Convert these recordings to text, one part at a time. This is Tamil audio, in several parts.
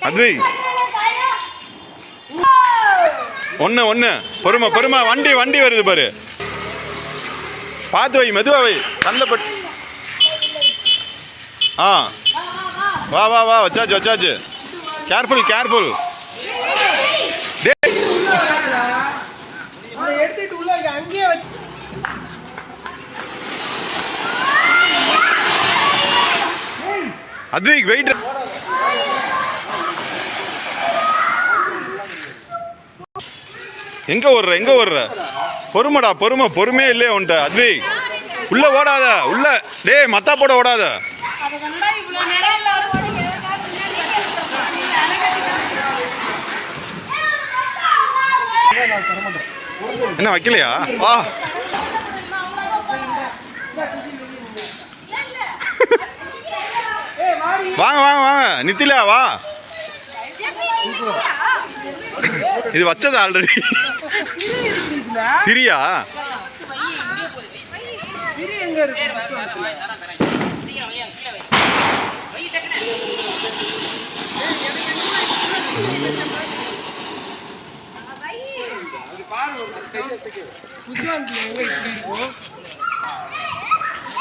அத்வை ஒன்று பொறுமை பொறுமை வண்டி வண்டி வருது பாரு. பார்த்து வை, மெதுவா வை, தள்ளப்பட்டு. ஆ வா வா வா, வச்சாச்சு வச்சாச்சு. Careful careful. அத்வைக் வெயிட். எங்க ஓடுற பொறுமடா, பொறுமையே இல்லையே உன்ட்ட. அத்வைக் உள்ள ஓடாத, உள்ள டேய் மத்தா போட ஓடாத. என்ன வைக்கலையா? வா வாங்க வாங்க வாங்க, நித்திலா வா. இது வச்சது ஆல்ரெடி. திரியா?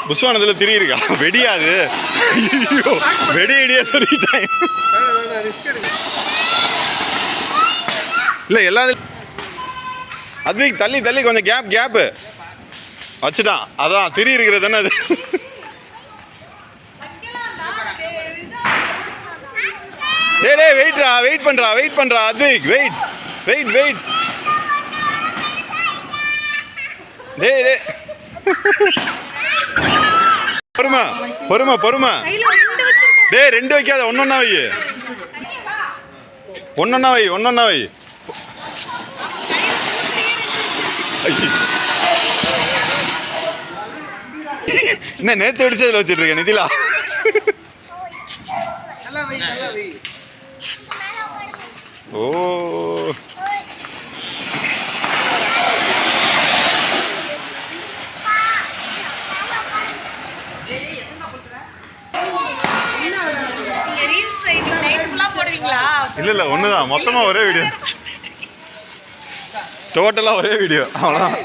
புஷ்வானதுல திரி இருக்கா? வெடியாது. வெடி அடியா சொல்லிட்டாங்க. இல்ல எல்லாரும் அத்வைக் தள்ளி தள்ளி கொஞ்சம் கேப் வச்சுட்டான். அதான் திரி இருக்கிறது தானே அது. டேய் வெயிட்ரா, வெயிட் பண்றா அத்வைக், வெயிட். டேய் பொறுமை. டேய் 2 வைக்காத, ஒன்னொன்னா வை. என்ன நேத்து வெடிச்சதுல வச்சிட்டு இருக்க நிதிலா? ஓ இல்ல ஒண்ணுதான், மொத்தமா ஒரே வீடியோ, டோட்டலா ஒரே வீடியோ, அவ்வளவுதான்.